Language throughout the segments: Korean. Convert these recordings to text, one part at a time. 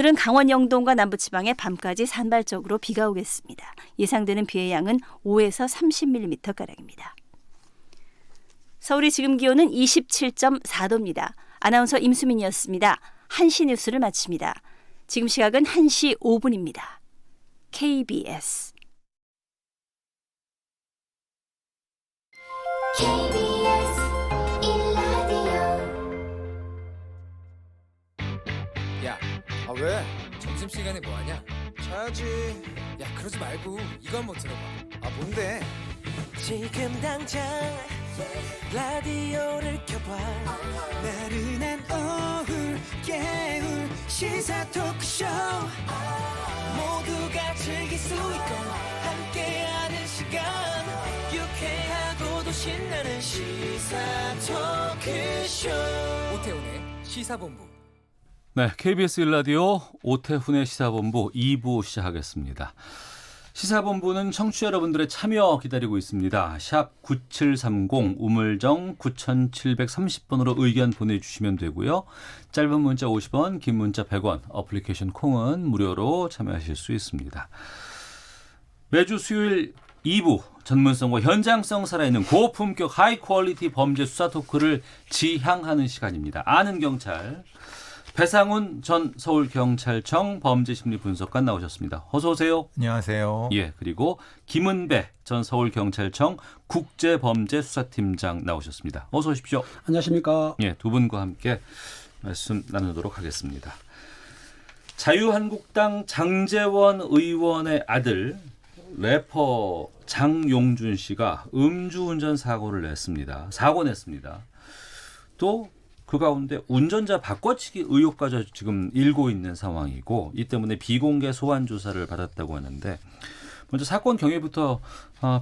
오늘은 강원 영동과 남부지방에 밤까지 산발적으로 비가 오겠습니다. 예상되는 비의 양은 5에서 30mm가량입니다. 서울의 지금 기온은 27.4도입니다. 아나운서 임수민이었습니다. 1시 뉴스를 마칩니다. 지금 시각은 1시 5분입니다. KBS 야, 왜? 점심시간에 뭐하냐? 자야지. 야, 그러지 말고 이거 한번 들어봐. 뭔데? 지금 당장 라디오를 켜봐. 나른한 오후 깨울 시사 토크쇼. 모두가 즐길 수 있고 함께하는 시간. 유쾌하고도 신나는 시사 토크쇼. 오태훈의 시사본부. 네, KBS 1라디오 오태훈의 시사본부 2부 시작하겠습니다. 시사본부는 청취자 여러분들의 참여 기다리고 있습니다. 샵 9730 우물정 9730번으로 의견 보내주시면 되고요. 짧은 문자 50원, 긴 문자 100원, 어플리케이션 콩은 무료로 참여하실 수 있습니다. 매주 수요일 2부 전문성과 현장성 살아있는 고품격 하이 퀄리티 범죄 수사 토크를 지향하는 시간입니다. 아는 경찰 배상훈 전 서울경찰청 범죄심리분석관 나오셨습니다. 어서 오세요. 안녕하세요. 예, 그리고 김은배 전 서울경찰청 국제범죄수사팀장 나오셨습니다. 어서 오십시오. 안녕하십니까. 예, 두 분과 함께 말씀 나누도록 하겠습니다. 자유한국당 장제원 의원의 아들 래퍼 장용준 씨가 음주운전 사고를 냈습니다. 사고 냈습니다. 또 그 가운데 운전자 바꿔치기 의혹까지 지금 일고 있는 상황이고 이 때문에 비공개 소환 조사를 받았다고 하는데 먼저 사건 경위부터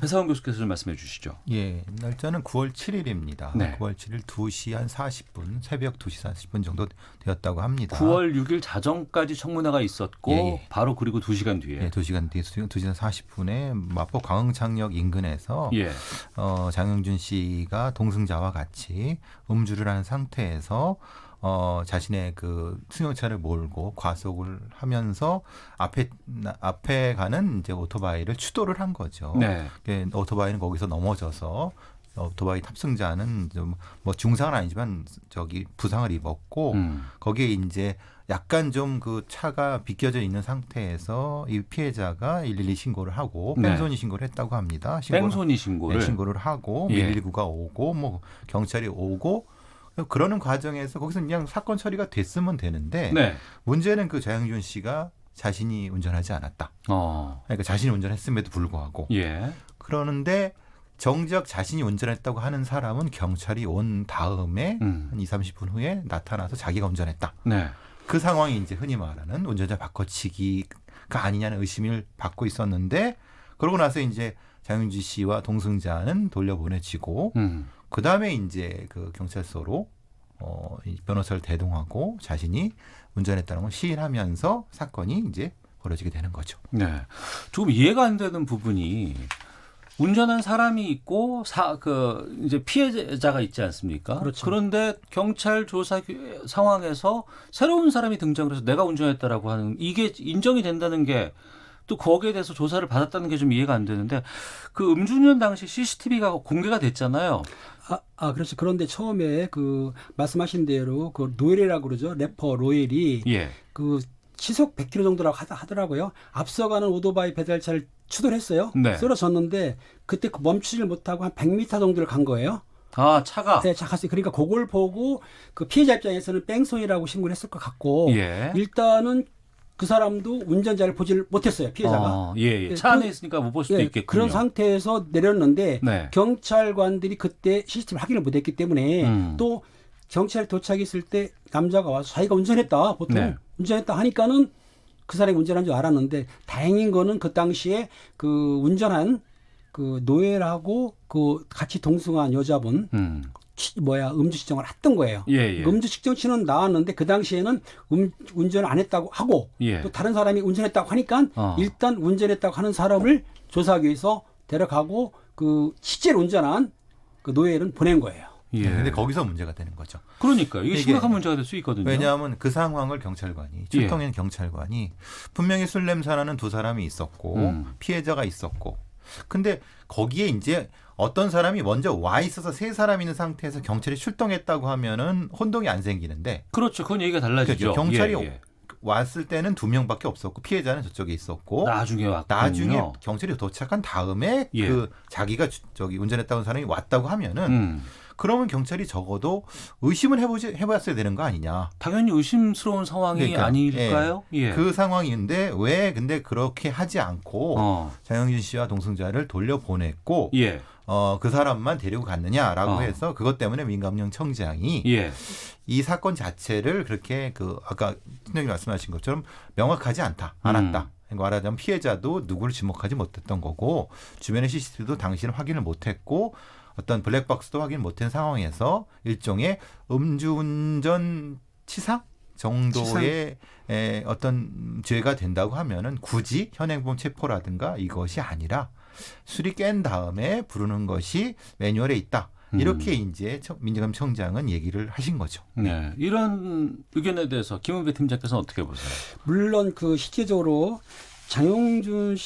배상훈 교수께서 좀 말씀해 주시죠. 예, 날짜는 9월 7일입니다. 네. 9월 7일 2시 한 40분, 새벽 2시 40분 정도 되었다고 합니다. 9월 6일 자정까지 청문회가 있었고 예. 바로 그리고 2시간 뒤에. 예, 2시간 뒤에 2시간 40분에 마포 광흥창역 인근에서 예. 장영준 씨가 동승자와 같이 음주를 한 상태에서 자신의 그 승용차를 몰고 과속을 하면서 앞에 가는 이제 오토바이를 추돌을 한 거죠. 네. 오토바이는 거기서 넘어져서 오토바이 탑승자는 좀 뭐 중상은 아니지만 부상을 입었고 거기에 이제 약간 좀 그 차가 비껴져 있는 상태에서 이 피해자가 112 신고를 하고 네. 뺑소니 신고를 했다고 합니다. 뺑소니 신고를. 네, 신고를 하고 예. 119가 오고 뭐 경찰이 오고 그러는 과정에서 거기서 그냥 사건 처리가 됐으면 되는데 네. 문제는 그 장영준 씨가 자신이 운전하지 않았다. 그러니까 자신이 운전했음에도 불구하고 예. 그러는데 정작 자신이 운전했다고 하는 사람은 경찰이 온 다음에 한 2, 30분 후에 나타나서 자기가 운전했다. 네. 그 상황이 이제 흔히 말하는 운전자 바꿔치기가 아니냐는 의심을 받고 있었는데 그러고 나서 이제 장윤지 씨와 동승자는 돌려보내지고 그 다음에 이제 그 경찰서로 이 변호사를 대동하고 자신이 운전했다는 걸 시인하면서 사건이 이제 벌어지게 되는 거죠. 네. 조금 이해가 안 되는 부분이 운전한 사람이 있고 이제 피해자가 있지 않습니까? 그렇죠. 그런데 경찰 조사 상황에서 새로운 사람이 등장을 해서 내가 운전했다라고 하는 이게 인정이 된다는 게 또 거기에 대해서 조사를 받았다는 게 좀 이해가 안 되는데 그 음주운전 당시 CCTV가 공개가 됐잖아요. 그렇죠. 그런데 처음에 그 말씀하신 대로 그 노엘이라고 그러죠. 래퍼 로엘이 예. 그 시속 100km 정도라고 하더라고요. 앞서가는 오토바이 배달차를 추돌했어요. 네. 쓰러졌는데 그때 멈추질 못하고 한 100m 정도를 간 거예요. 차가. 네, 갔어요. 그러니까 그걸 보고 그 피해자 입장에서는 뺑소니라고 신고를 했을 것 같고 예. 일단은 그 사람도 운전자를 보질 못했어요. 피해자가. 예. 차 안에 있으니까 못 볼 수도 있겠군요. 그런 상태에서 내렸는데 네. 경찰관들이 그때 CCTV 확인을 못했기 때문에 또 경찰 도착했을 때 남자가 와서 자기가 운전했다. 보통 네. 운전했다 하니까는 그 사람이 운전한 줄 알았는데 다행인 거는 그 당시에 그 운전한 그 노엘하고 그 같이 동승한 여자분 음주 측정을 했던 거예요. 예. 음주 측정치는 나왔는데 그 당시에는 운전을 안 했다고 하고 예. 또 다른 사람이 운전했다고 하니까 일단 운전했다고 하는 사람을 조사하기 위해서 데려가고 그 실제로 운전한 그 노엘은 보낸 거예요. 예. 근데 거기서 문제가 되는 거죠. 그러니까 이게 이게 심각한 문제가 될 수 있거든요. 왜냐하면 그 상황을 경찰관이 출동한 경찰관이 분명히 술 냄새 나는 두 사람이 있었고 피해자가 있었고 근데 거기에 이제 어떤 사람이 먼저 와 있어서 세 사람 있는 상태에서 경찰이 출동했다고 하면은 혼동이 안 생기는데 그렇죠. 그건 얘기가 달라지죠. 그렇죠. 경찰이 예. 왔을 때는 2명밖에 없었고 피해자는 저쪽에 있었고 나중에 왔군요. 나중에 경찰이 도착한 다음에 예. 그 자기가 저기 운전했다는 사람이 왔다고 하면은 그러면 경찰이 적어도 의심을 해봤어야 되는 거 아니냐. 당연히 의심스러운 상황이 그러니까, 아닐까요? 예. 그 상황인데 왜 근데 그렇게 하지 않고 장영진 씨와 동승자를 돌려보냈고 예. 그 사람만 데리고 갔느냐라고 어. 해서 그것 때문에 민감령 청장이 예. 이 사건 자체를 그렇게 그 아까 팀장님 말씀하신 것처럼 명확하지 않았다. 말하자면 피해자도 누구를 지목하지 못했던 거고 주변의 CCTV도 당시는 확인을 못했고 어떤 블랙박스도 확인 못한 상황에서 일종의 음주운전 치상 정도의 어떤 죄가 된다고 하면은 굳이 현행범 체포라든가 이것이 아니라 술이 깬 다음에 부르는 것이 매뉴얼에 있다. 이렇게 이제 민정감 청장은 얘기를 하신 거죠. 네. 이런 의견에 대해서 김은배 팀장께서는 어떻게 보세요? 물론 그 실제적으로 장영준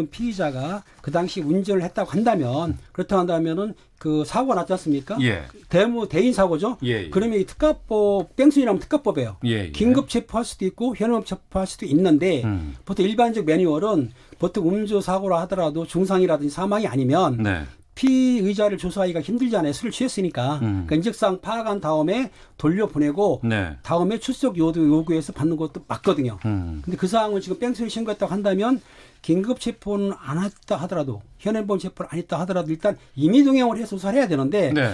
피의자가 그 당시 운전을 했다고 한다면 그렇다고 한다면은 그 사고가 났지 않습니까? 예. 대인 사고죠. 예. 그러면 이 특가법 뺑소니라면 특가법이에요. 예. 긴급 체포할 수도 있고 현행범 체포할 수도 있는데 보통 일반적 매뉴얼은 보통 음주 사고라 하더라도 중상이라든지 사망이 아니면 네. 피의자를 조사하기가 힘들잖아요. 술을 취했으니까. 그러니까 인적사항 파악한 다음에 돌려보내고 네. 다음에 출석 요구해서 받는 것도 맞거든요. 근데 그 사항을 지금 뺑소니 신고했다고 한다면 긴급 체포는 안 했다 하더라도 현행범 체포를 안 했다 하더라도 일단 임의동행을 해서 조사를 해야 되는데 네.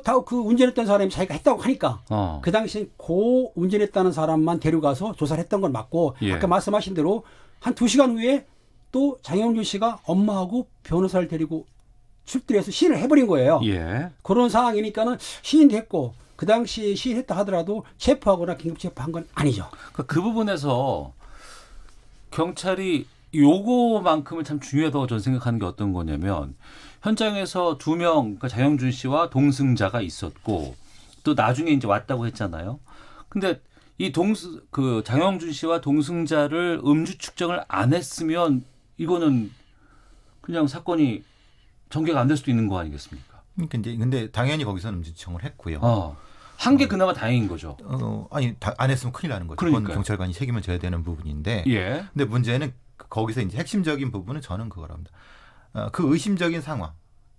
다 그 운전했던 사람이 자기가 했다고 하니까 그 당시에 고 운전했다는 사람만 데려가서 조사를 했던 건 맞고 예. 아까 말씀하신 대로 한 2시간 후에 또 장영준 씨가 엄마하고 변호사를 데리고 출두해서 시인을 해버린 거예요. 예. 그런 상황이니까는 시인도 했고 그 당시 시인했다 하더라도 체포하거나 긴급 체포한 건 아니죠. 그 부분에서 경찰이 요거만큼은 참 중요하다고 저는 생각하는 게 어떤 거냐면 현장에서 2명, 그러니까 장영준 씨와 동승자가 있었고 또 나중에 이제 왔다고 했잖아요. 근데 이 장영준 씨와 동승자를 음주 측정을 안 했으면 이거는 그냥 사건이 전개가 안 될 수도 있는 거 아니겠습니까? 근데 당연히 거기서는 음주청을 했고요. 한 게 그나마 다행인 거죠. 아니 안 했으면 큰일 나는 거죠. 그러니까요. 그건 경찰관이 책임을 져야 되는 부분인데. 예. 근데 문제는 거기서 이제 핵심적인 부분은 저는 그거랍니다. 그 의심적인 상황.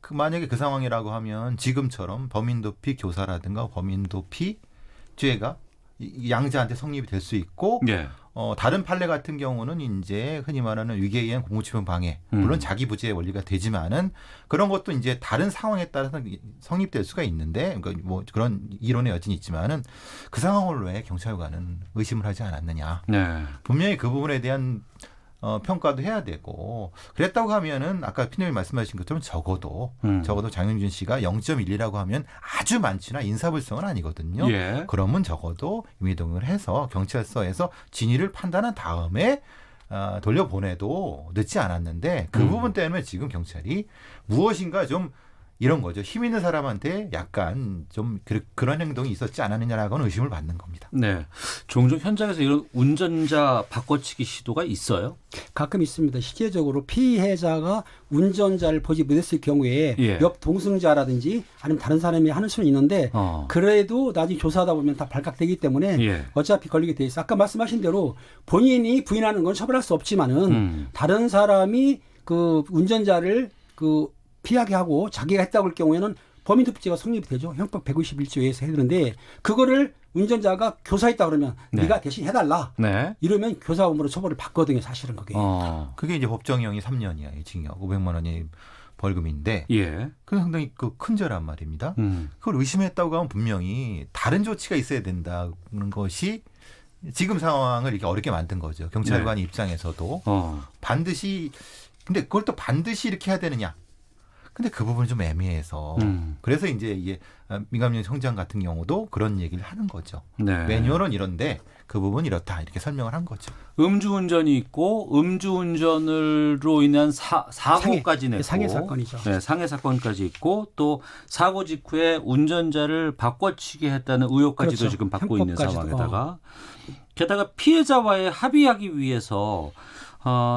만약에 그 상황이라고 하면 지금처럼 범인도피 교사라든가 범인도피 죄가 양자한테 성립이 될 수 있고 예. 다른 판례 같은 경우는 이제 흔히 말하는 위계에 의한 공무집행 방해 물론 자기 부재의 원리가 되지만은 그런 것도 이제 다른 상황에 따라서 성립될 수가 있는데 그러니까 뭐 그런 이론의 여진이 있지만은 그 상황을 왜 경찰관은 의심을 하지 않았느냐. 네. 분명히 그 부분에 대한 평가도 해야 되고 그랬다고 하면은 아까 피디님이 말씀하신 것처럼 적어도 장영준 씨가 0.1이라고 하면 아주 많지나 인사불성은 아니거든요. 예. 그러면 적어도 임의동행을 해서 경찰서에서 진위를 판단한 다음에 돌려보내도 늦지 않았는데 그 부분 때문에 지금 경찰이 무엇인가 좀 이런 거죠. 힘 있는 사람한테 약간 좀 그런 행동이 있었지 않았느냐라고는 의심을 받는 겁니다. 네. 종종 현장에서 이런 운전자 바꿔치기 시도가 있어요? 가끔 있습니다. 실제적으로 피해자가 운전자를 보지 못했을 경우에 예. 옆 동승자라든지 아니면 다른 사람이 하는 수는 있는데 그래도 나중에 조사하다 보면 다 발각되기 때문에 예. 어차피 걸리게 돼 있어. 아까 말씀하신 대로 본인이 부인하는 건 처벌할 수 없지만은 다른 사람이 그 운전자를 피하게 하고 자기가 했다고 할 경우에는 범인도피죄가 성립이 되죠. 형법 151조에 의해서 해드는데 그거를 운전자가 교사했다 그러면 네. 네가 대신 해달라. 네. 이러면 교사범으로 처벌을 받거든요. 사실은 그게. 그게 이제 법정형이 3년이야. 징역 500만 원이 벌금인데 예. 그건 상당히 큰 죄란 말입니다. 그걸 의심했다고 하면 분명히 다른 조치가 있어야 된다는 것이 지금 상황을 이렇게 어렵게 만든 거죠. 경찰관 네. 입장에서도 반드시 근데 그걸 또 반드시 이렇게 해야 되느냐? 근데 그 부분이 좀 애매해서 그래서 이제 이게 민감령 청장 같은 경우도 그런 얘기를 하는 거죠. 네. 매뉴얼은 이런데 그 부분은 이렇다 이렇게 설명을 한 거죠. 음주운전이 있고 음주운전으로 인한 사고까지 냈고 상해 사건이죠. 네, 상해 사건까지 있고 또 사고 직후에 운전자를 바꿔치기 했다는 의혹까지도 그렇죠. 지금 받고 있는 형법까지도. 상황에다가 게다가 피해자와의 합의하기 위해서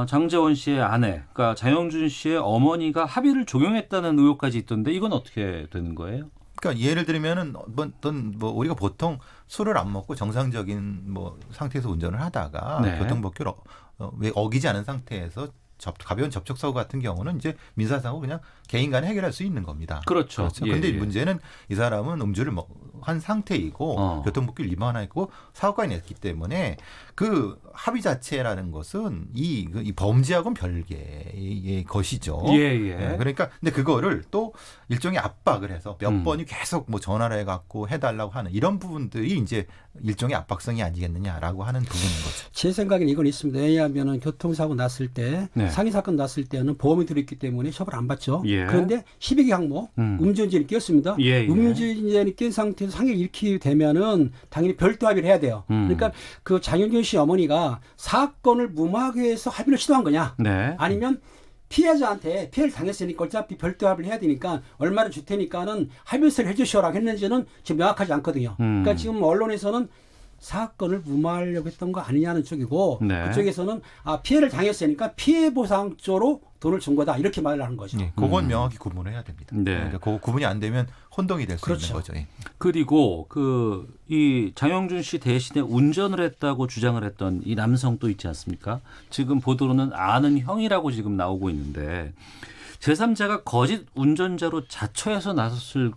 장재원 씨의 아내, 그러니까 장영준 씨의 어머니가 합의를 종용했다는 의혹까지 있던데 이건 어떻게 되는 거예요? 그러니까 예를 들면은 어떤 뭐 우리가 보통 술을 안 먹고 정상적인 뭐 상태에서 운전을 하다가 네. 교통법규를 왜 어기지 않은 상태에서 가벼운 접촉사고 같은 경우는 이제 민사사고 그냥 개인 간에 해결할 수 있는 겁니다. 그렇죠. 예, 근데 예. 문제는 이 사람은 음주를 한 상태이고 교통법규를 위반했고 사고까지 냈기 때문에 그 합의 자체라는 것은 이 범죄하고는 별개의 것이죠. 예, 예. 네, 그러니까 근데 그거를 또 일종의 압박을 해서 몇 번이 계속 뭐 전화를 해갖고 해달라고 하는 이런 부분들이 이제 일종의 압박성이 아니겠느냐라고 하는 부분인 거죠. 제 생각에는 이건 있습니다. 왜냐하면 교통사고 났을 때 네. 상해 사건 났을 때는 보험이 들어있기 때문에 처벌 안 받죠. 예. 그런데 12개 항목 음주운전이 끼었습니다. 예, 예. 음주운전이 낀 상태에서 상해를 일으키게 되면은 당연히 별도 합의를 해야 돼요. 그러니까 그 장윤준 씨 어머니가 사건을 무마하기 위해서 합의를 시도한 거냐? 네. 아니면 피해자한테 피해를 당했으니까 어차피 별도 합의를 해야 되니까 얼마를 줄 테니까는 합의서를 해주시오라고 했는지는 지금 명확하지 않거든요. 그러니까 지금 언론에서는 사건을 무마하려고 했던 거 아니냐는 쪽이고 네. 그쪽에서는 피해를 당했으니까 피해 보상 쪽으로 돈을 준 거다 이렇게 말을 하는 거죠. 예, 그건 명확히 구분을 해야 됩니다. 네. 그러니까 그 구분이 안 되면 혼동이 될 수 그렇죠. 있는 거죠. 예. 그리고 이 장영준 씨 대신에 운전을 했다고 주장을 했던 이 남성 또 있지 않습니까? 지금 보도로는 아는 형이라고 지금 나오고 있는데 제3자가 거짓 운전자로 자처해서 나섰을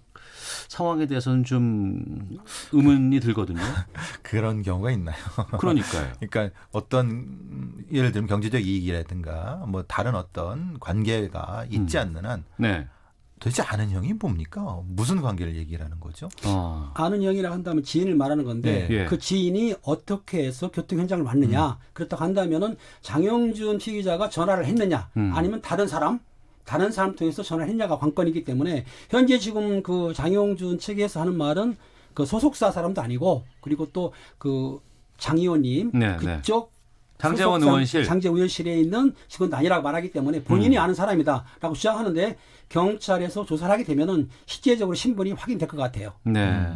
상황에 대해서는 좀 의문이 들거든요. 그런 경우가 있나요? 그러니까요. 그러니까 어떤 예를 들면 경제적 이익이라든가 뭐 다른 어떤 관계가 있지 않는 한 네. 도대체 아는 형이 뭡니까? 무슨 관계를 얘기하는 거죠? 아는 형이라 한다면 지인을 말하는 건데 예. 그 지인이 어떻게 해서 교통 현장을 왔느냐 그렇다고 한다면은 장영준 피의자가 전화를 했느냐 아니면 다른 사람 통해서 전화를 했냐가 관건이기 때문에 현재 지금 그 장영준 측에서 하는 말은 그 소속사 사람도 아니고 그리고 또 그 장 의원님 네, 그쪽 장재원 소속사, 의원실. 장재원 의원실에 있는 직원도 아니라고 말하기 때문에 본인이 아는 사람이다라고 주장하는데 경찰에서 조사를 하게 되면은 실제적으로 신분이 확인될 것 같아요. 네.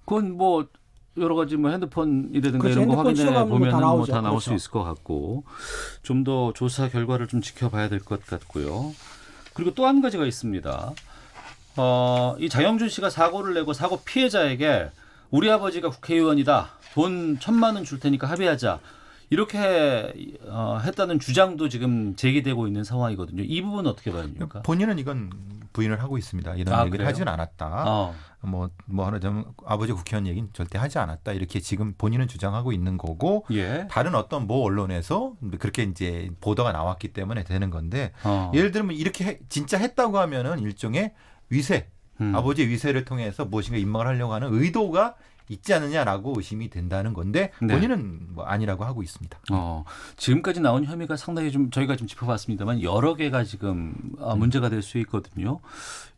그건 뭐 여러 가지 뭐 핸드폰이라든가 그렇죠. 이런 거 핸드폰 확인해 추가하면 보면 다 뭐 나오죠. 다 나올 수 그렇죠. 있을 것 같고 좀 더 조사 결과를 좀 지켜봐야 될 것 같고요. 그리고 또 한 가지가 있습니다. 이 장영준 씨가 사고를 내고 사고 피해자에게 우리 아버지가 국회의원이다. 돈 1,000만 원 줄 테니까 합의하자. 이렇게 했다는 주장도 지금 제기되고 있는 상황이거든요. 이 부분은 어떻게 봐야 됩니까? 본인은 이건 부인을 하고 있습니다. 이런 얘기를 그래요? 하진 않았다. 뭐 하자면 아버지 국회의원 얘기는 절대 하지 않았다. 이렇게 지금 본인은 주장하고 있는 거고 예. 다른 어떤 모 언론에서 그렇게 이제 보도가 나왔기 때문에 되는 건데 예를 들면 이렇게 진짜 했다고 하면은 일종의 위세, 아버지의 위세를 통해서 무엇인가 임명을 하려고 하는 의도가 있지 않느냐라고 의심이 된다는 건데 네. 본인은 뭐 아니라고 하고 있습니다. 지금까지 나온 혐의가 상당히 좀 저희가 좀 짚어봤습니다만 여러 개가 지금 문제가 될 수 있거든요.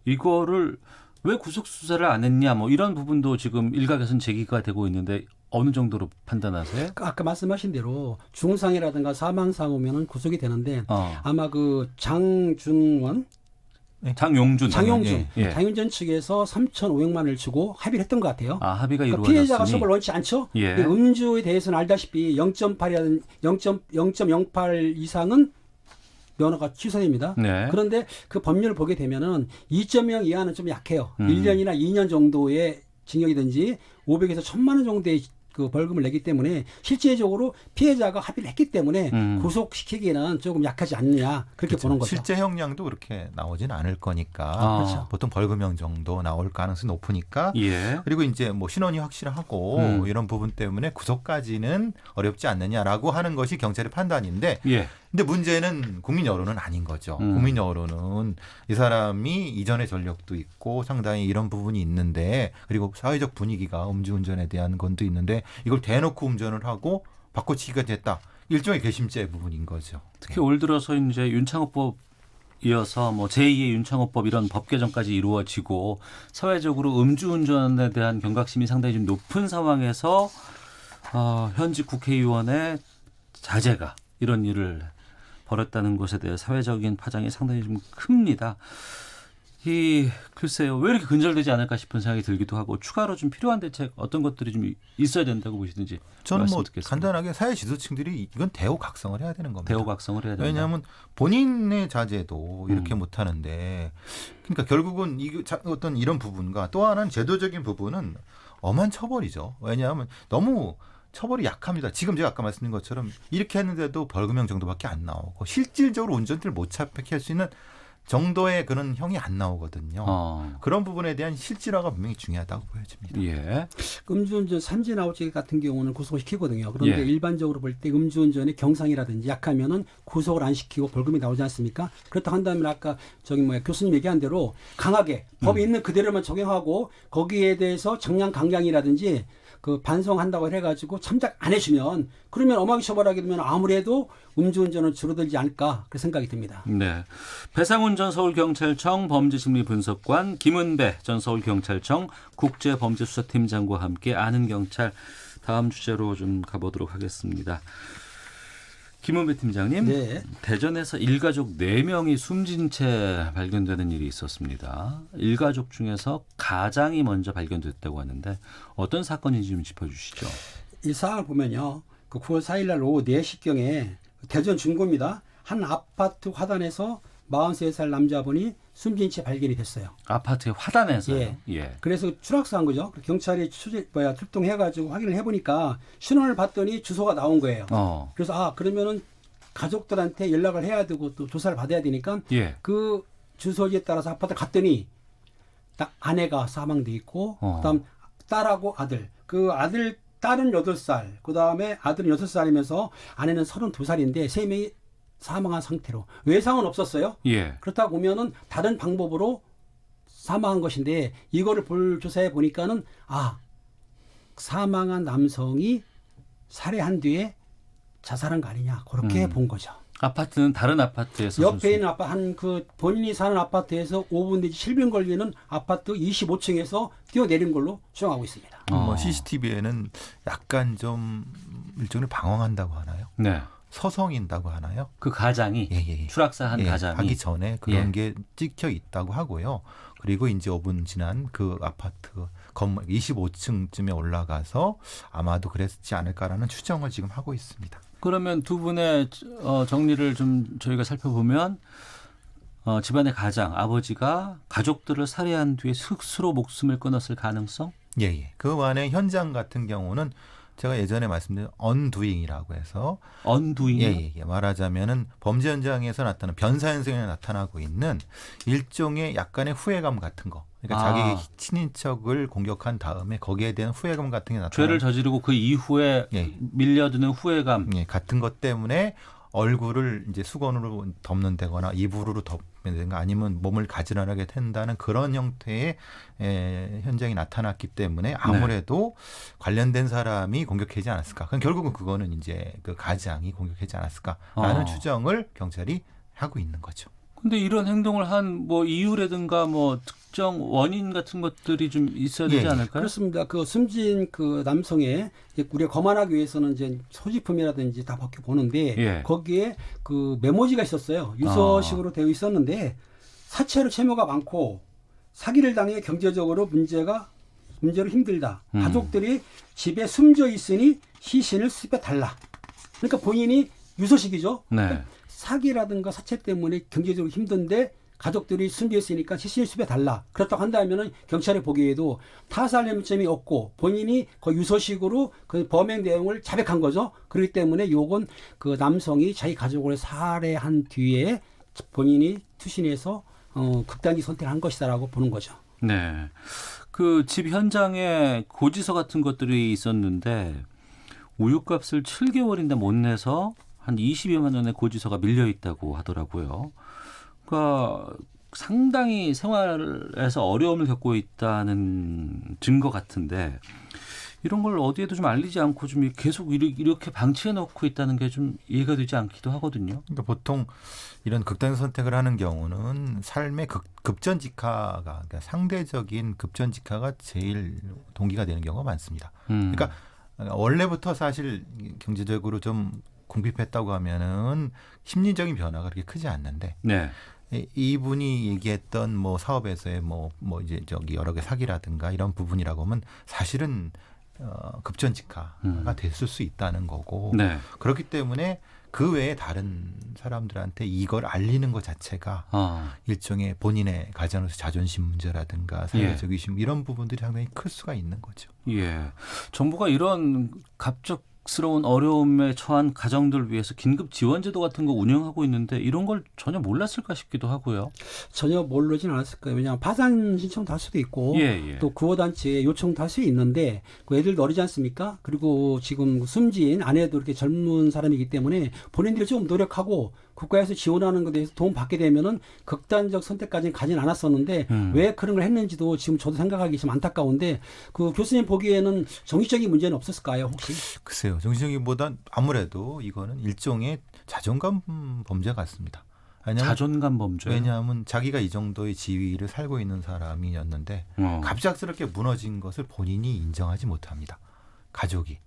이거를 왜 구속 수사를 안 했냐 뭐 이런 부분도 지금 일각에서는 제기가 되고 있는데 어느 정도로 판단하세요? 아까 말씀하신 대로 중상이라든가 사망사고면은 구속이 되는데 아마 그 장용준 예. 장윤전 측에서 3,500만 원을 주고 합의를 했던 것 같아요. 합의가 그러니까 이루어졌으니 피해자가 처벌 원치 않죠. 예. 음주에 대해서는 알다시피 0.08 이상은 면허가 취소됩니다. 네. 그런데 그 법률을 보게 되면은 2.0 이하는 좀 약해요. 1년이나 2년 정도의 징역이든지 500에서 1,000만 원 정도의 그 벌금을 내기 때문에 실제적으로 피해자가 합의를 했기 때문에 구속시키기에는 조금 약하지 않느냐 그렇게 그렇죠. 보는 거죠. 실제 형량도 그렇게 나오진 않을 거니까 그렇죠. 보통 벌금형 정도 나올 가능성이 높으니까 예. 그리고 이제 뭐 신원이 확실하고 이런 부분 때문에 구속까지는 어렵지 않느냐라고 하는 것이 경찰의 판단인데 예. 근데 문제는 국민 여론은 아닌 거죠. 국민 여론은 이 사람이 이전의 전력도 있고 상당히 이런 부분이 있는데 그리고 사회적 분위기가 음주운전에 대한 건도 있는데 이걸 대놓고 운전을 하고 바꿔치기가 됐다. 일종의 괘씸죄 부분인 거죠. 특히 올 들어서 이제 윤창호법 이어서 뭐 제2의 윤창호법 이런 법 개정까지 이루어지고 사회적으로 음주운전에 대한 경각심이 상당히 좀 높은 상황에서 현직 국회의원의 자제가 이런 일을 벌였다는 것에 대해 사회적인 파장이 상당히 좀 큽니다. 글쎄요, 왜 이렇게 근절되지 않을까 싶은 생각이 들기도 하고 추가로 좀 필요한 대책 어떤 것들이 좀 있어야 된다고 보시는지 저는 말씀 뭐 듣겠습니다. 간단하게 사회 지도층들이 이건 대우각성을 해야 되는 겁니다. 대우각성을 해야 된다. 왜냐하면 본인의 자제도 이렇게 못하는데, 그러니까 결국은 어떤 이런 부분과 또 하나는 제도적인 부분은 엄한 처벌이죠. 왜냐하면 너무 처벌이 약합니다. 지금 제가 아까 말씀드린 것처럼 이렇게 했는데도 벌금형 정도밖에 안 나오고 실질적으로 운전대를 못 잡게 할 수 있는 정도의 그런 형이 안 나오거든요. 그런 부분에 대한 실질화가 분명히 중요하다고 보여집니다. 예. 음주운전 삼진 아웃제 같은 경우는 구속을 시키거든요. 그런데 예. 일반적으로 볼 때 음주운전의 경상이라든지 약하면은 구속을 안 시키고 벌금이 나오지 않습니까? 그렇다고 한다면 아까 교수님 얘기한 대로 강하게 법이 있는 그대로만 적용하고 거기에 대해서 정량 강량이라든지 그 반성한다고 해가지고 참작 안 해주면 그러면 엄하게 처벌하게 되면 아무래도 음주운전은 줄어들지 않을까 그런 생각이 듭니다. 네. 배상훈 전 서울경찰청 범죄심리분석관, 김은배 전 서울경찰청 국제범죄수사팀장과 함께 아는 경찰 다음 주제로 좀 가보도록 하겠습니다. 김은배 팀장님, 네. 대전에서 일가족 4명이 숨진 채 발견되는 일이 있었습니다. 일가족 중에서 가장이 먼저 발견됐다고 하는데 어떤 사건인지 좀 짚어주시죠. 이 사항을 보면요. 그 9월 4일 날 오후 4시경에 대전 중구입니다. 한 아파트 화단에서 43살 남자분이 숨진 채 발견이 됐어요. 아파트의 화단에서요? 예. 예. 그래서 추락사한 거죠. 경찰이 출동해가지고 확인을 해보니까 신원을 봤더니 주소가 나온 거예요. 그래서 그러면은 가족들한테 연락을 해야 되고 또 조사를 받아야 되니까 예. 그 주소지에 따라서 아파트 갔더니 딱 아내가 사망돼 있고 그다음 딸하고 아들. 그 아들 딸은 8살, 그다음에 아들은 6살이면서 아내는 32살인데 3명이 사망한 상태로 외상은 없었어요. 예. 그렇다 보면은 다른 방법으로 사망한 것인데 이거를 조사해 보니까는 사망한 남성이 살해한 뒤에 자살한 거 아니냐 그렇게 본 거죠. 아파트는 다른 아파트에서 옆에 있는 본인이 사는 아파트에서 5분 내지 7분 걸리는 아파트 25층에서 뛰어내린 걸로 추정하고 있습니다. CCTV에는 약간 좀 일종의 방황한다고 하나요? 네. 서성인다고 하나요? 그 가장이 추락사한 가장이 하기 전에 그런 게 찍혀 있다고 하고요. 그리고 이제 5분 지난 그 아파트 건물 25층쯤에 올라가서 아마도 그랬지 않을까라는 추정을 지금 하고 있습니다. 그러면 두 분의 정리를 좀 저희가 살펴보면 집안의 가장 아버지가 가족들을 살해한 뒤에 스스로 목숨을 끊었을 가능성? 예. 그 안에 현장 같은 경우는 제가 예전에 말씀드린 언두잉이라고 해서 언두잉 말하자면은 범죄 현장에서 나타나는 변사 현상에 나타나고 있는 일종의 약간의 후회감 같은 거. 그러니까 자기 친인척을 공격한 다음에 거기에 대한 후회감 같은 게 나타나는 죄를 저지르고 그 이후에 밀려드는 후회감 같은 것 때문에 얼굴을 이제 수건으로 덮는다거나 이불로 덮는다거나 아니면 몸을 가지런하게 된다는 그런 형태의 현장이 나타났기 때문에 아무래도 관련된 사람이 공격하지 않았을까. 그럼 결국은 그거는 이제 그 가장이 공격하지 않았을까라는 추정을 경찰이 하고 있는 거죠. 근데 이런 행동을 한 이유라든가 특정 원인 같은 것들이 좀 있어야 되지 않을까요? 그렇습니다. 그 숨진 그 남성의 우리가 거만하기 위해서는 이제 소지품이라든지 다 벗겨보는데 거기에 그 메모지가 있었어요. 유서식으로 되어 있었는데 사체로 채모가 많고 사기를 당해 경제적으로 문제로 힘들다. 가족들이 집에 숨져 있으니 시신을 수습해 달라. 그러니까 본인이 유서식이죠. 그러니까 사기라든가 사채 때문에 경제적으로 힘든데 가족들이 숨겨 있으니까 시신을 수습해 달라. 그렇다고 한다면은 경찰이 보기에도 타살 혐의점이 없고 본인이 그 유서식으로 그 범행 내용을 자백한 거죠. 그렇기 때문에 요건 그 남성이 자기 가족을 살해한 뒤에 본인이 투신해서 극단지 선택한 것이다라고 보는 거죠. 네. 그 집 현장에 고지서 같은 것들이 있었는데 우유값을 7개월인데 못 내서 한 20여만 원의 고지서가 밀려 있다고 하더라고요. 그러니까 상당히 생활에서 어려움을 겪고 있다는 증거 같은데 이런 걸 어디에도 좀 알리지 않고 좀 계속 이렇게 방치해 놓고 있다는 게 좀 이해가 되지 않기도 하거든요. 그러니까 보통 이런 극단 선택을 하는 경우는 삶의 급전직하가 그러니까 상대적인 급전직하가 제일 동기가 되는 경우가 많습니다. 그러니까 원래부터 사실 경제적으로 좀 궁핍했다고 하면은 심리적인 변화가 그렇게 크지 않는데 네. 이분이 얘기했던 뭐 사업에서의 뭐 이제 저기 여러 개 사기라든가 이런 부분이라고 하면 사실은 급전직하가 됐을 수 있다는 거고 네. 그렇기 때문에 그 외에 다른 사람들한테 이걸 알리는 것 자체가 일종의 본인의 가정에서 자존심 문제라든가 사회적 의심 이런 부분들이 상당히 클 수가 있는 거죠. 예, 정부가 이런 갑작스러운 어려움에 처한 가정들을 위해서 긴급 지원제도 같은 거 운영하고 있는데 이런 걸 전혀 몰랐을까 싶기도 하고요. 전혀 모르진 않았을 거예요. 왜냐하면 파산 신청도 할 수도 있고 예. 또 구호단체에 요청도 할 수 있는데 그 애들도 어리지 않습니까? 그리고 지금 숨진 아내도 이렇게 젊은 사람이기 때문에 본인들이 좀 노력하고 국가에서 지원하는 것에 대해서 도움 받게 되면은 극단적 선택까지는 가진 않았었는데 왜 그런 걸 했는지도 지금 저도 생각하기 좀 안타까운데 그 교수님 보기에는 정치적인 문제는 없었을까요 혹시? 글쎄요. 정치적인보단 아무래도 이거는 일종의 자존감 범죄 같습니다. 자존감 범죄. 왜냐하면 자기가 이 정도의 지위를 살고 있는 사람이었는데 갑작스럽게 무너진 것을 본인이 인정하지 못합니다. 가족이.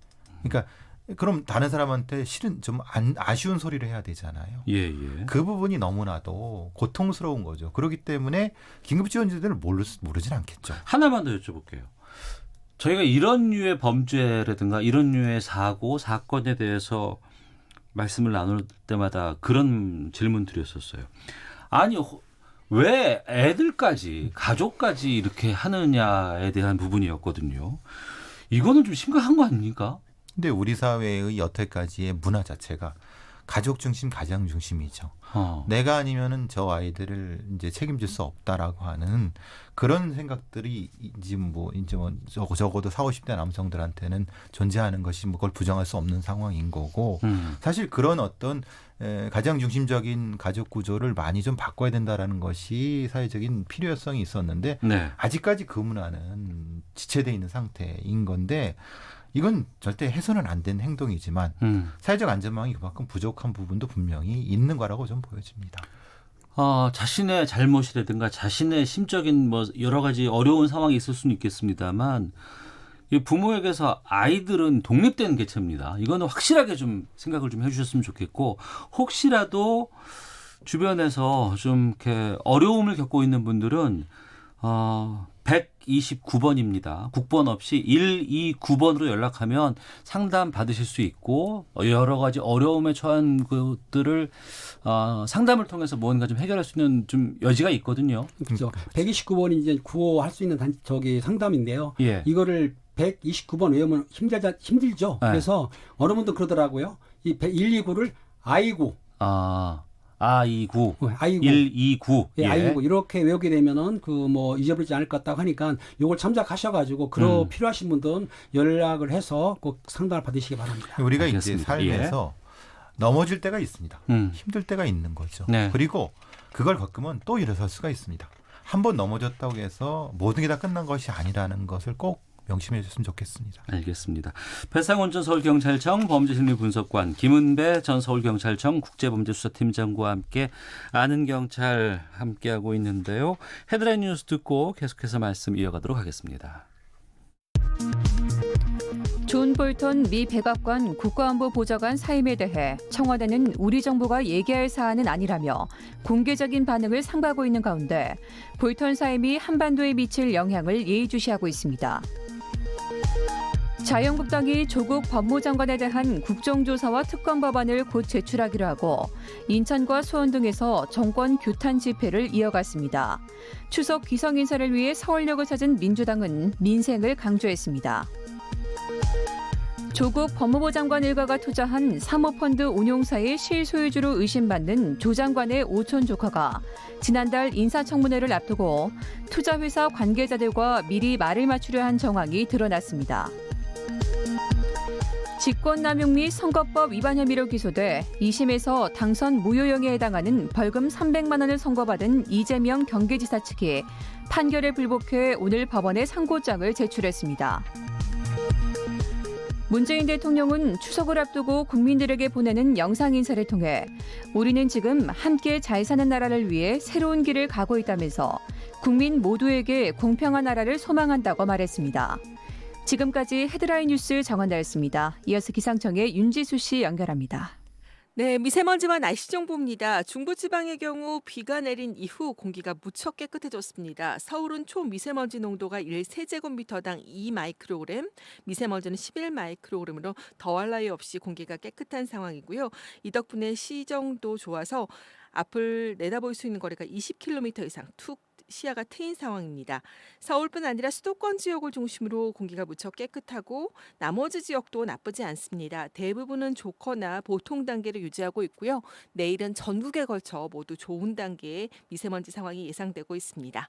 그러니까 그럼 다른 사람한테 실은 좀 아쉬운 소리를 해야 되잖아요. 예. 그 부분이 너무나도 고통스러운 거죠. 그렇기 때문에 긴급지원제도를 모르진 않겠죠. 하나만 더 여쭤볼게요. 저희가 이런 류의 범죄라든가 이런 류의 사건에 대해서 말씀을 나눌 때마다 그런 질문 드렸었어요. 아니 왜 애들까지 가족까지 이렇게 하느냐에 대한 부분이었거든요. 이거는 좀 심각한 거 아닙니까? 근데 우리 사회의 여태까지의 문화 자체가 가족 중심, 가정 중심이죠. 내가 아니면은 저 아이들을 이제 책임질 수 없다라고 하는 그런 생각들이 이제 뭐 적어도 40, 50대 남성들한테는 존재하는 것이 뭐 그걸 부정할 수 없는 상황인 거고 사실 그런 어떤 가정 중심적인 가족 구조를 많이 좀 바꿔야 된다라는 것이 사회적인 필요성이 있었는데 네. 아직까지 그 문화는 지체돼 있는 상태인 건데 이건 절대 해서는 안 된 행동이지만 사회적 안전망이 그만큼 부족한 부분도 분명히 있는 거라고 좀 보여집니다. 자신의 잘못이라든가 자신의 심적인 뭐 여러 가지 어려운 상황이 있을 수는 있겠습니다만 이 부모에게서 아이들은 독립된 개체입니다. 이거는 확실하게 좀 생각을 좀 해주셨으면 좋겠고 혹시라도 주변에서 좀 이렇게 어려움을 겪고 있는 분들은 129번입니다. 국번 없이 129번으로 연락하면 상담 받으실 수 있고 여러 가지 어려움에 처한 것들을 상담을 통해서 뭔가 좀 해결할 수 있는 좀 여지가 있거든요. 그렇죠. 129번이 이제 구호할 수 있는 상담인데요. 예. 이거를 129번 외우면 힘들죠. 네. 그래서 어느 분도 그러더라고요. 이 129를 아이고. 아이고. 129. 예, 아이고 이렇게 외우게 되면은 그 뭐 잊어버리지 않을 것 같다고 하니까 요걸 참작하셔가지고 필요하신 분들은 연락을 해서 꼭 상담을 받으시기 바랍니다. 우리가 알겠습니다. 이제 삶에서 넘어질 때가 있습니다. 힘들 때가 있는 거죠. 네. 그리고 그걸 겪으면 또 일어설 수가 있습니다. 한 번 넘어졌다고 해서 모든 게 다 끝난 것이 아니라는 것을 꼭 명심해 주셨으면 좋겠습니다. 알겠습니다. 배상훈 전 서울경찰청 범죄심리분석관, 김은배 전 서울경찰청 국제범죄수사팀장과 함께 아는 경찰 함께하고 있는데요. 헤드라인 뉴스 듣고 계속해서 말씀 이어가도록 하겠습니다. 존 볼턴 미 백악관 국가안보보좌관 사임에 대해 청와대는 우리 정부가 얘기할 사안은 아니라며 공개적인 반응을 삼가하고 있는 가운데 볼턴 사임이 한반도에 미칠 영향을 예의주시하고 있습니다. 자유한국당이 조국 법무장관에 대한 국정조사와 특검 법안을 곧 제출하기로 하고 인천과 수원 등에서 정권 규탄 집회를 이어갔습니다. 추석 귀성 인사를 위해 서울역을 찾은 민주당은 민생을 강조했습니다. 조국 법무부 장관 일가가 투자한 사모펀드 운용사의 실소유주로 의심받는 조 장관의 오촌 조카가 지난달 인사청문회를 앞두고 투자회사 관계자들과 미리 말을 맞추려 한 정황이 드러났습니다. 직권남용 및 선거법 위반 혐의로 기소돼 2심에서 당선 무효형에 해당하는 벌금 300만 원을 선고받은 이재명 경기지사 측이 판결에 불복해 오늘 법원에 상고장을 제출했습니다. 문재인 대통령은 추석을 앞두고 국민들에게 보내는 영상 인사를 통해 우리는 지금 함께 잘 사는 나라를 위해 새로운 길을 가고 있다면서 국민 모두에게 공평한 나라를 소망한다고 말했습니다. 지금까지 헤드라인 뉴스 정한다였습니다. 이어서 기상청의 윤지수 씨 연결합니다. 네, 미세먼지와 날씨 정보입니다. 중부지방의 경우 비가 내린 이후 공기가 무척 깨끗해졌습니다. 서울은 초미세먼지 농도가 1세제곱미터당 2마이크로그램, 미세먼지는 11마이크로그램으로 더할 나위 없이 공기가 깨끗한 상황이고요. 이 덕분에 시정도 좋아서 앞을 내다볼 수 있는 거리가 20km 이상 툭 시야가 트인 상황입니다. 서울뿐 아니라 수도권 지역을 중심으로 공기가 무척 깨끗하고 나머지 지역도 나쁘지 않습니다. 대부분은 좋거나 보통 단계를 유지하고 있고요. 내일은 전국에 걸쳐 모두 좋은 단계의 미세먼지 상황이 예상되고 있습니다.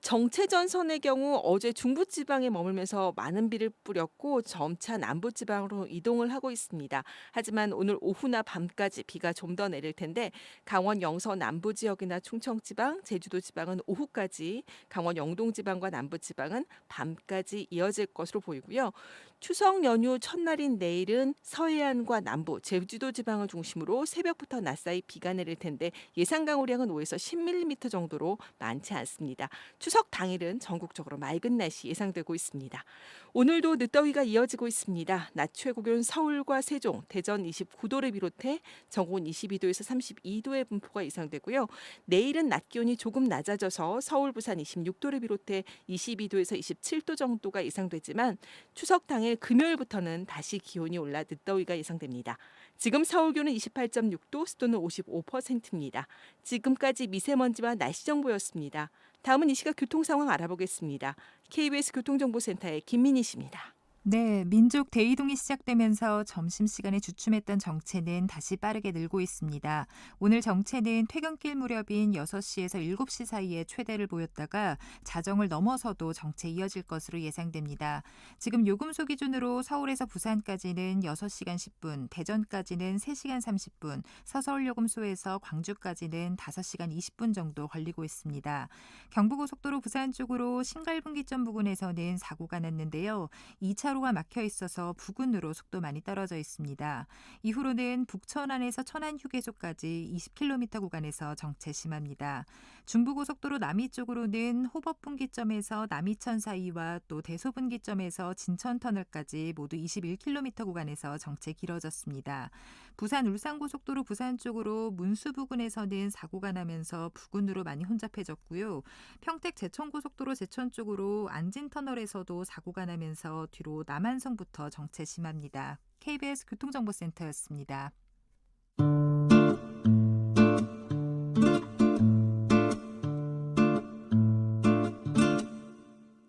정체전선의 경우 어제 중부지방에 머물면서 많은 비를 뿌렸고 점차 남부지방으로 이동을 하고 있습니다. 하지만 오늘 오후나 밤까지 비가 좀 더 내릴 텐데 강원 영서 남부지역이나 충청지방, 제주도지방은 오후까지, 강원 영동지방과 남부지방은 밤까지 이어질 것으로 보이고요. 추석 연휴 첫날인 내일은 서해안과 남부, 제주도 지방을 중심으로 새벽부터 낮사이 비가 내릴 텐데 예상 강우량은 5에서 10mm 정도로 많지 않습니다. 추석 당일은 전국적으로 맑은 날씨 예상되고 있습니다. 오늘도 늦더위가 이어지고 있습니다. 낮 최고 기온 서울과 세종, 대전 29도를 비롯해 전국은 22도에서 32도의 분포가 예상되고요. 내일은 낮 기온이 조금 낮아져서 서울, 부산 26도를 비롯해 22도에서 27도 정도가 예상되지만 추석 당일 금요일부터는 다시 기온이 올라 늦더위가 예상됩니다. 지금 서울 기온은 28.6도, 습도는 55%입니다. 지금까지 미세먼지와 날씨 정보였습니다. 다음은 이 시각 교통 상황 알아보겠습니다. KBS 교통정보센터의 김민희 씨입니다. 네, 민족 대이동이 시작되면서 점심시간에 주춤했던 정체는 다시 빠르게 늘고 있습니다. 오늘 정체는 퇴근길 무렵인 6시에서 7시 사이에 최대를 보였다가 자정을 넘어서도 정체 이어질 것으로 예상됩니다. 지금 요금소 기준으로 서울에서 부산까지는 6시간 10분, 대전까지는 3시간 30분, 서서울요금소에서 광주까지는 5시간 20분 정도 걸리고 있습니다. 경부고속도로 부산 쪽으로 신갈분기점 부근에서는 사고가 났는데요. 2차로가 막혀 있어서 부근으로 속도 많이 떨어져 있습니다. 이후로는 북천안에서 천안휴게소까지 20km 구간에서 정체 심합니다. 중부고속도로 남이 쪽으로는 호법분기점에서 남이천 사이와 또 대소분기점에서 진천터널까지 모두 21km 구간에서 정체 길어졌습니다. 부산 울산고속도로 부산 쪽으로 문수 부근에서는 사고가 나면서 부근으로 많이 혼잡해졌고요. 평택 제천고속도로 제천 쪽으로 안진터널에서도 사고가 나면서 뒤로 남한성부터 정체 심합니다. KBS 교통정보센터였습니다.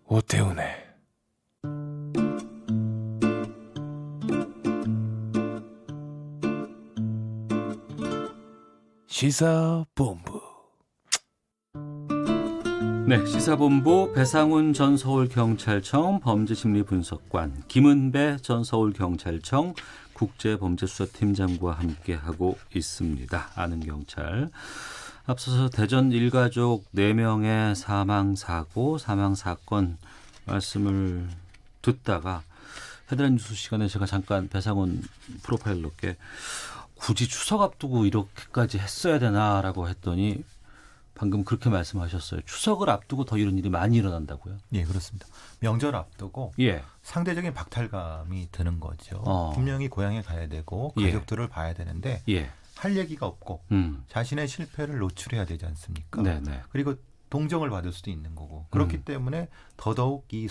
오태훈의 시사본부. 네, 시사본부 배상훈 전 서울경찰청 범죄심리분석관, 김은배 전 서울경찰청 국제범죄수사팀장과 함께하고 있습니다. 아는 경찰. 앞서서 대전 일가족 4명의 사망사건 말씀을 듣다가 헤드라인 뉴스 시간에 제가 잠깐 배상훈 프로파일러께 굳이 추석 앞두고 이렇게까지 했어야 되나라고 했더니 방금 그렇게 말씀하셨어요. 추석을 앞두고 더 이런 일이 많이 일어난다고요? 예, 그렇습니다. 명절 앞두고 예. 상대적인 박탈감이 드는 거죠. 분명히 고향에 가야 되고 가족들을 봐야 되는데 할 얘기가 없고 자신의 실패를 노출해야 되지 않습니까? 네네. 그리고 동정을 받을 수도 있는 거고 그렇기 때문에 더더욱 이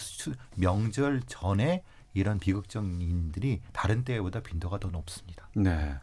명절 전에 이런 비극적인 일들이 다른 때보다 빈도가 더 높습니다. 네,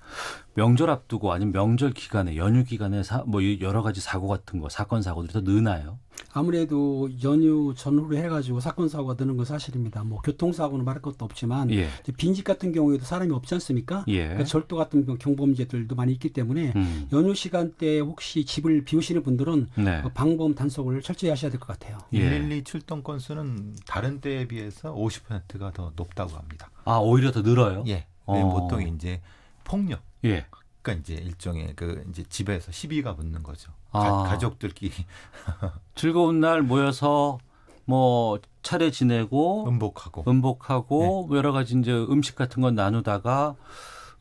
명절 앞두고 아니면 명절 기간에 연휴 기간에 뭐 여러 가지 사고 같은 거 사건 사고들이 더 느나요? 아무래도 연휴 전후로 해가지고 사건 사고가 드는 건 사실입니다. 뭐 교통사고는 말할 것도 없지만 빈집 같은 경우에도 사람이 없지 않습니까? 그러니까 절도 같은 경범죄들도 많이 있기 때문에 연휴 시간대에 혹시 집을 비우시는 분들은 방범 단속을 철저히 하셔야 될 것 같아요. 112 출동 건수는 다른 때에 비해서 50%가 더 높다고 합니다. 아, 오히려 더 늘어요? 예. 보통 이제 폭력. 그러니까 이제 일종의 이제 집에서 시비가 붙는 거죠. 가족들끼리 즐거운 날 모여서 뭐 차례 지내고 음복하고 뭐 여러 가지 이제 음식 같은 건 나누다가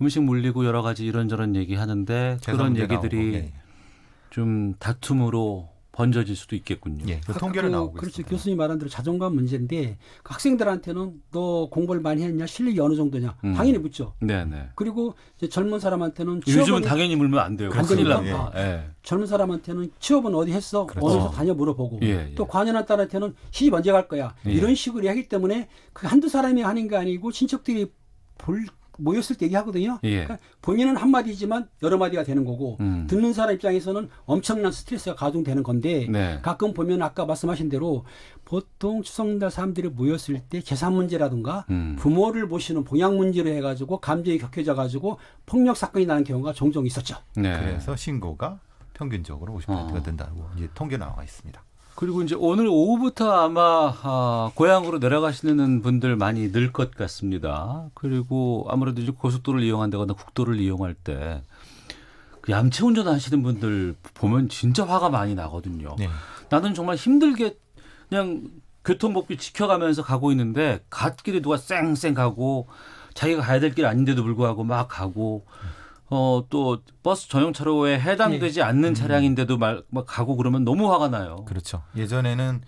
음식 물리고 여러 가지 이런저런 얘기하는데 그런 얘기들이 좀 다툼으로 번져질 수도 있겠군요. 예, 그 통계로 나오고 그렇죠. 있습니다. 교수님 말한 대로 자존감 문제인데 그 학생들한테는 너 공부를 많이 했냐, 실력이 어느 정도냐, 당연히 묻죠. 네네. 그리고 이제 젊은 사람한테는 요즘은 당연히 물면 안 돼요. 큰일 납니다. 예. 젊은 사람한테는 취업은 어디 했어? 그렇죠. 어느 회사 다녀 물어보고 예, 예. 또 관연한 딸한테는 시집 언제 갈 거야? 예. 이런 식으로 하기 때문에 그 한두 사람이 하는 게 아니고 친척들이 모였을 때 얘기하거든요. 예. 그러니까 본인은 한마디지만 여러 마디가 되는 거고 듣는 사람 입장에서는 엄청난 스트레스가 가중되는 건데 네. 가끔 보면 아까 말씀하신 대로 보통 추석날 사람들이 모였을 때 재산 문제라든가 부모를 모시는 봉양 문제로 해가지고 감정이 격해져 가지고 폭력 사건이 나는 경우가 종종 있었죠. 네. 그래서 신고가 평균적으로 50%가 된다고 이제 통계 나와 있습니다. 그리고 이제 오늘 오후부터 아마 고향으로 내려가시는 분들 많이 늘 것 같습니다. 그리고 아무래도 이제 고속도로를 이용한다거나 국도를 이용할 때 그 얌체 운전하시는 분들 보면 진짜 화가 많이 나거든요. 네. 나는 정말 힘들게 그냥 교통법규 지켜가면서 가고 있는데 갓길에 누가 쌩쌩 가고 자기가 가야 될 길 아닌데도 불구하고 막 가고 또 버스 전용 차로에 해당되지 않는 차량인데도 막 가고 그러면 너무 화가 나요. 그렇죠. 예전에는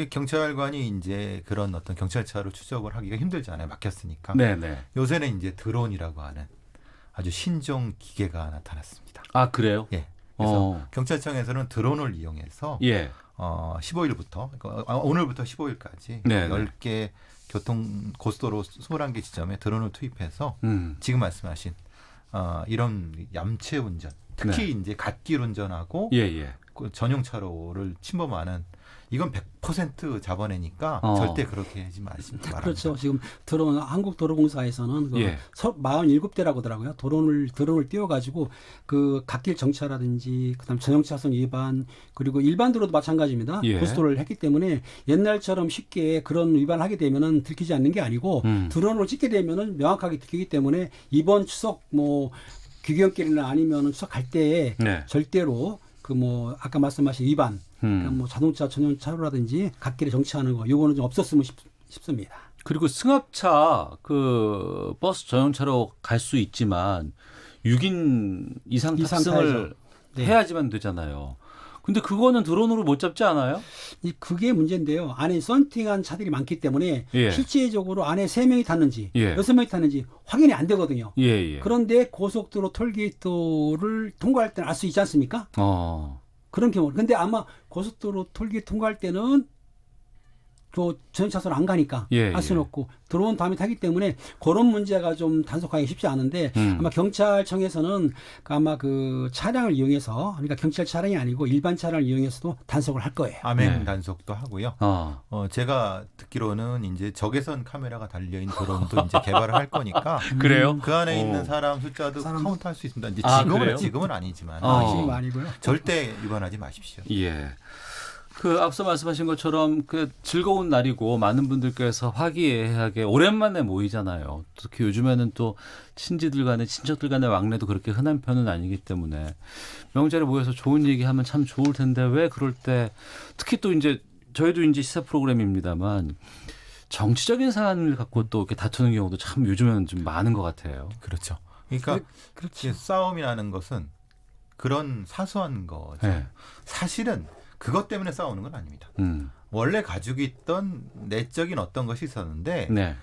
경찰관이 이제 그런 어떤 경찰차로 추적을 하기가 힘들잖아요. 막혔으니까. 네네. 요새는 이제 드론이라고 하는 아주 신종 기계가 나타났습니다. 아 그래요? 예. 그래서 경찰청에서는 드론을 이용해서 예. 15일부터 오늘부터 15일까지 네네. 10개 고속도로 21개 지점에 드론을 투입해서 지금 말씀하신 이런 얌체 운전, 특히 이제 갓길 운전하고 그 전용 차로를 침범하는 이건 100% 잡아내니까 절대 그렇게 하지 마십니다. 그렇죠. 지금 드론 한국도로공사에서는 47대라고 하더라고요. 드론을 띄워가지고 그 갓길 정차라든지 그다음 전용 차선 위반 그리고 일반 도로도 마찬가지입니다. 고속도로를 했기 때문에 옛날처럼 쉽게 그런 위반을 하게 되면은 들키지 않는 게 아니고 드론으로 찍게 되면은 명확하게 들키기 때문에 이번 추석 뭐 귀경길이나 아니면은 추석 갈 때에 절대로 그 뭐 아까 말씀하신 위반 그러니까 뭐 자동차 전용 차로라든지 갓길에 정차하는 거 요거는 좀 없었으면 싶습니다. 그리고 승합차 그 버스 전용차로 갈 수 있지만 6인 이상 탑승을 해야지만 되잖아요. 근데 그거는 드론으로 못 잡지 않아요? 그게 문제인데요. 안에 썬팅한 차들이 많기 때문에 실제적으로 안에 3명이 탔는지 6명이 탔는지 확인이 안 되거든요. 그런데 고속도로 톨게이트를 통과할 때는 알 수 있지 않습니까? 그런 경우. 근데 아마 고속도로 톨게이트 통과할 때는 또 전차선 안 가니까 알 수는 없고 들어온 다음에 타기 때문에 그런 문제가 좀 단속하기 쉽지 않은데 아마 경찰청에서는 아마 그 차량을 이용해서 그러니까 경찰 차량이 아니고 일반 차량을 이용해서도 단속을 할 거예요. 암행 단속도 하고요. 제가 듣기로는 이제 적외선 카메라가 달려있는 드론도 이제 개발을 할 거니까 그래요? 그 안에 있는 사람 숫자도 카운트할 수 있습니다. 이제 지금은 아니지만 지금 아니고요. 절대 위반하지 마십시오. 예. 그 앞서 말씀하신 것처럼 그 즐거운 날이고 많은 분들께서 화기애애하게 오랜만에 모이잖아요. 특히 요즘에는 또 친지들 간에 친척들 간의 왕래도 그렇게 흔한 편은 아니기 때문에 명절에 모여서 좋은 얘기하면 참 좋을 텐데 왜 그럴 때 특히 또 이제 저희도 이제 시사 프로그램입니다만 정치적인 사안을 갖고 또 이렇게 다투는 경우도 참 요즘에는 좀 많은 것 같아요. 그렇죠. 그러니까 싸움이 나는 것은 그런 사소한 거죠. 사실은 그것 때문에 싸우는 건 아닙니다. 원래 가지고 있던 내적인 어떤 것이 있었는데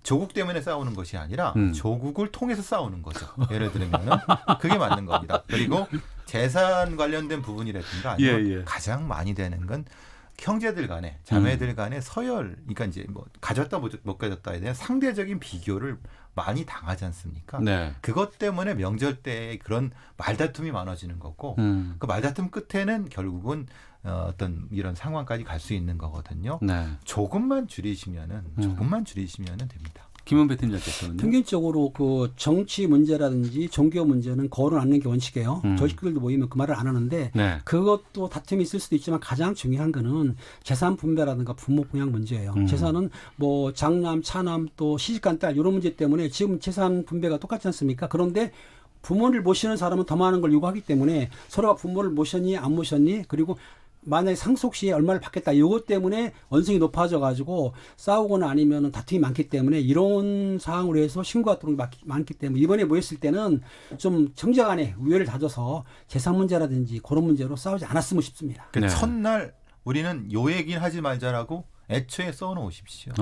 조국 때문에 싸우는 것이 아니라 조국을 통해서 싸우는 거죠. 예를 들면은 그게 맞는 겁니다. 그리고 재산 관련된 부분이라든가 아니면 가장 많이 되는 건 형제들 간에 자매들 간에 서열, 그러니까 이제 뭐 가졌다 못 가졌다에 대한 상대적인 비교를 많이 당하지 않습니까? 그것 때문에 명절 때 그런 말다툼이 많아지는 거고 그 말다툼 끝에는 결국은 어떤 이런 상황까지 갈 수 있는 거거든요. 조금만 줄이시면은 됩니다. 김은배 팀장께서는요? 평균적으로 그 정치 문제라든지 종교 문제는 거론 않는 게 원칙이에요. 저희 식구들도 모이면 그 말을 안 하는데 그것도 다툼이 있을 수도 있지만 가장 중요한 거는 재산 분배라든가 부모 봉양 문제예요. 재산은 뭐 장남, 차남 또 시집간 딸 이런 문제 때문에 지금 재산 분배가 똑같지 않습니까? 그런데 부모를 모시는 사람은 더 많은 걸 요구하기 때문에 서로가 부모를 모셨니 안 모셨니 그리고 만약에 상속 시에 얼마를 받겠다 이것 때문에 원성이 높아져 가지고 싸우거나 아니면 다툼이 많기 때문에 이런 상황으로 해서 신고가 들어오는 게 많기 때문에 이번에 모였을 때는 좀 정자간에 우열을 다져서 재산 문제라든지 그런 문제로 싸우지 않았으면 싶습니다. 그 첫날 우리는 요 얘기는 하지 말자라고 애초에 써놓으십시오.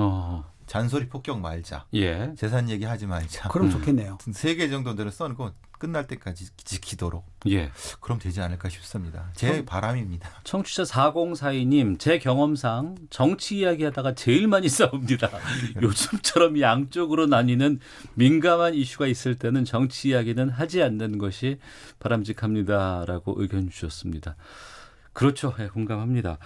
잔소리 폭격 말자. 예. 재산 얘기하지 말자. 그럼 좋겠네요. 3개 정도는 써놓고 끝날 때까지 지키도록. 예. 그럼 되지 않을까 싶습니다. 제 바람입니다. 청취자 4042님, 제 경험상 정치 이야기하다가 제일 많이 싸웁니다. 요즘처럼 양쪽으로 나뉘는 민감한 이슈가 있을 때는 정치 이야기는 하지 않는 것이 바람직합니다라고 의견 주셨습니다. 그렇죠. 예, 공감합니다.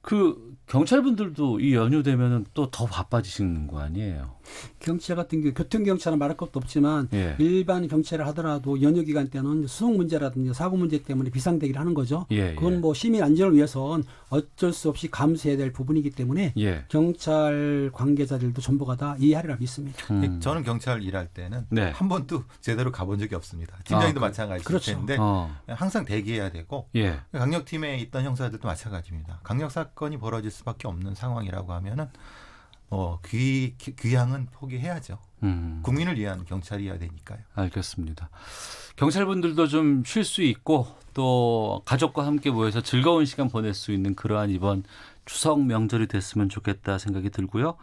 그 경찰분들도 이 연휴 되면은 또 더 바빠지시는 거 아니에요? 경찰 같은 경우 교통경찰은 말할 것도 없지만 예. 일반 경찰을 하더라도 연휴 기간 때는 수송 문제라든지 사고 문제 때문에 비상대기를 하는 거죠. 예, 그건 예. 뭐 시민 안전을 위해서는 어쩔 수 없이 감수해야 될 부분이기 때문에 예. 경찰 관계자들도 전부가 다 이해하리라 믿습니다. 저는 경찰 일할 때는 네. 한 번도 제대로 가본 적이 없습니다. 팀장님도 마찬가지일 그렇죠. 텐데 항상 대기해야 되고 예. 강력팀에 있던 형사들도 마찬가지입니다. 강력 사건이 벌어질 수밖에 없는 상황이라고 하면은 귀향은 포기해야죠. 국민을 위한 경찰이어야 되니까요. 알겠습니다. 경찰분들도 좀 쉴 수 있고 또 가족과 함께 모여서 즐거운 시간 보낼 수 있는 그러한 이번 추석 명절이 됐으면 좋겠다 생각이 들고요.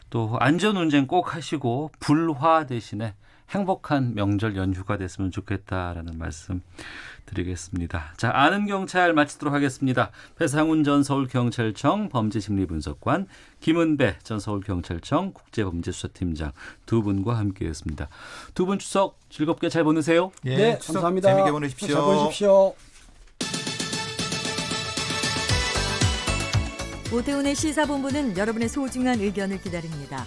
또 안전운전 꼭 하시고 불화 대신에 행복한 명절 연휴가 됐으면 좋겠다라는 말씀 드리겠습니다. 자, 아는 경찰 마치도록 하겠습니다. 배상훈 전 서울경찰청 범죄심리분석관, 김은배 전 서울경찰청 국제범죄수사팀장 두 분과 함께했습니다. 두 분 추석 즐겁게 잘 보내세요. 예, 네, 추석 감사합니다. 재미있게 보내십시오. 잘 보내십시오. 오태훈의 시사본부는 여러분의 소중한 의견을 기다립니다.